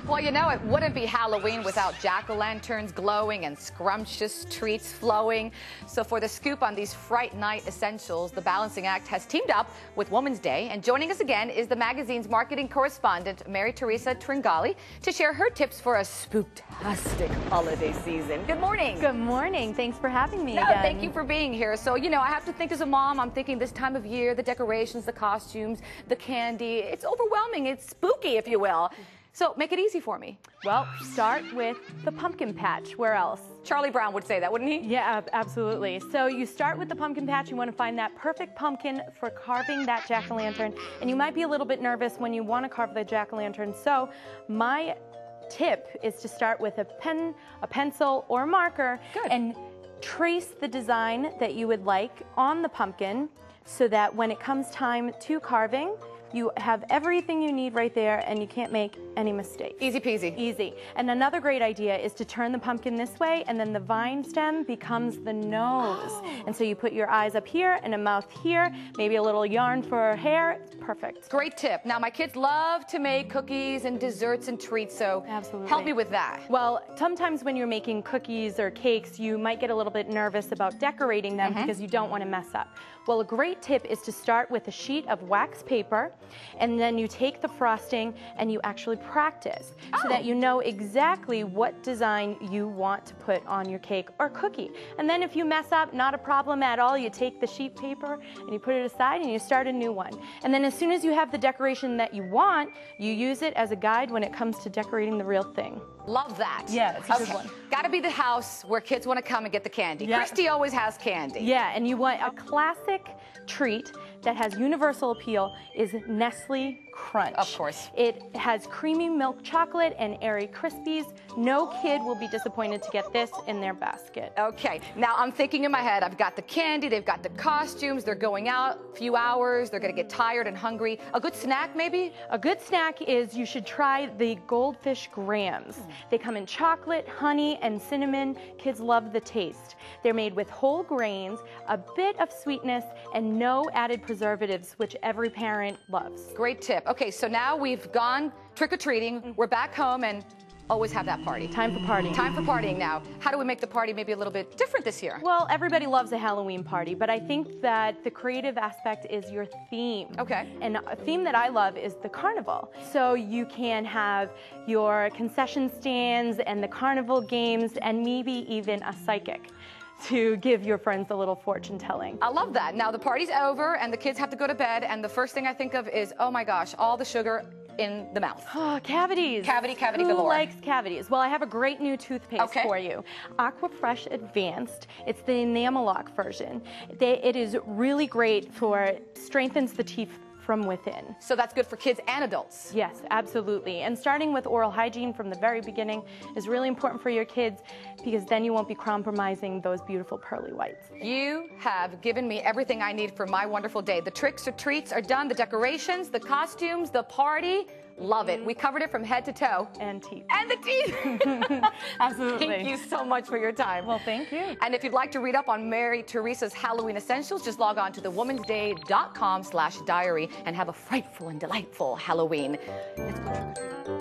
Well, you know, it wouldn't be Halloween without jack-o'-lanterns glowing and scrumptious treats flowing. So for the scoop on these Fright Night essentials, the Balancing Act has teamed up with Women's Day. And joining us again is the magazine's marketing correspondent, Mary-Theresa Tringale, to share her tips for a spooktastic holiday season. Good morning. Good morning. Thanks for having me again. Thank you for being here. So, you know, I have to think as a mom, I'm thinking this time of year, the decorations, the costumes, the candy, it's overwhelming. It's spooky, if you will. So make it easy for me. Well, start with the pumpkin patch. Where else? Charlie Brown would say that, wouldn't he? Yeah, absolutely. So you start with the pumpkin patch. You want to find that perfect pumpkin for carving that jack-o'-lantern. And you might be a little bit nervous when you want to carve the jack-o'-lantern. So my tip is to start with a pen, a pencil, or a marker. Good. And trace the design that you would like on the pumpkin so that when it comes time to carving, you have everything you need right there and you can't make any mistakes. Easy peasy. Easy. And another great idea is to turn the pumpkin this way and then the vine stem becomes the nose. And so you put your eyes up here and a mouth here, maybe a little yarn for hair. It's perfect. Great tip. Now, my kids love to make cookies and desserts and treats, so Absolutely. help me with that. Well, sometimes when you're making cookies or cakes, you might get a little bit nervous about decorating them because you don't want to mess up. Well, a great tip is to start with a sheet of wax paper, and then you take the frosting and you actually practice so that you know exactly what design you want to put on your cake or cookie. And then if you mess up, not a problem at all. You take the sheet paper and you put it aside and you start a new one. And then as soon as you have the decoration that you want, you use it as a guide when it comes to decorating the real thing. Love that. Yeah, it's a good one. Got to be the house where kids want to come and get the candy. Yeah. Christy always has candy. Yeah, and you want a classic treat that has universal appeal is Nestle Crunch. Of course. It has creamy milk chocolate and airy Krispies. No kid will be disappointed to get this in their basket. Okay, now I'm thinking in my head, I've got the candy, they've got the costumes, they're going out a few hours, they're going to get tired and hungry. A good snack, maybe? A good snack is you should try the Goldfish Grahams. They come in chocolate, honey, and cinnamon. Kids love the taste. They're made with whole grains, a bit of sweetness, and no added preservatives, which every parent loves. Great tip. Okay, so now we've gone trick-or-treating, we're back home, and always have that party. Time for partying. Time for partying now. How do we make the party maybe a little bit different this year? Well, everybody loves a Halloween party, but I think that the creative aspect is your theme. Okay. And a theme that I love is the carnival. So you can have your concession stands and the carnival games and maybe even a psychic to give your friends a little fortune telling. I love that. Now the party's over and the kids have to go to bed, and the first thing I think of is, oh my gosh, all the sugar in the mouth. Oh, cavities. Cavity Who galore. likes cavities? Well, I have a great new toothpaste for you. Aqua Fresh Advanced. It's the enamel lock version. It is really great for strengthens the teeth from within. So that's good for kids and adults. Yes, absolutely. And starting with oral hygiene from the very beginning is really important for your kids because then you won't be compromising those beautiful pearly whites. You have given me everything I need for my wonderful day. The tricks or treats are done, the decorations, the costumes, the party. Love it. We covered it from head to toe. And teeth. And the teeth. Absolutely. Thank you so much for your time. Well, thank you. And if you'd like to read up on Mary-Theresa's Halloween essentials, just log on to thewomensday.com/diary and have a frightful and delightful Halloween. Let's go trick or treating.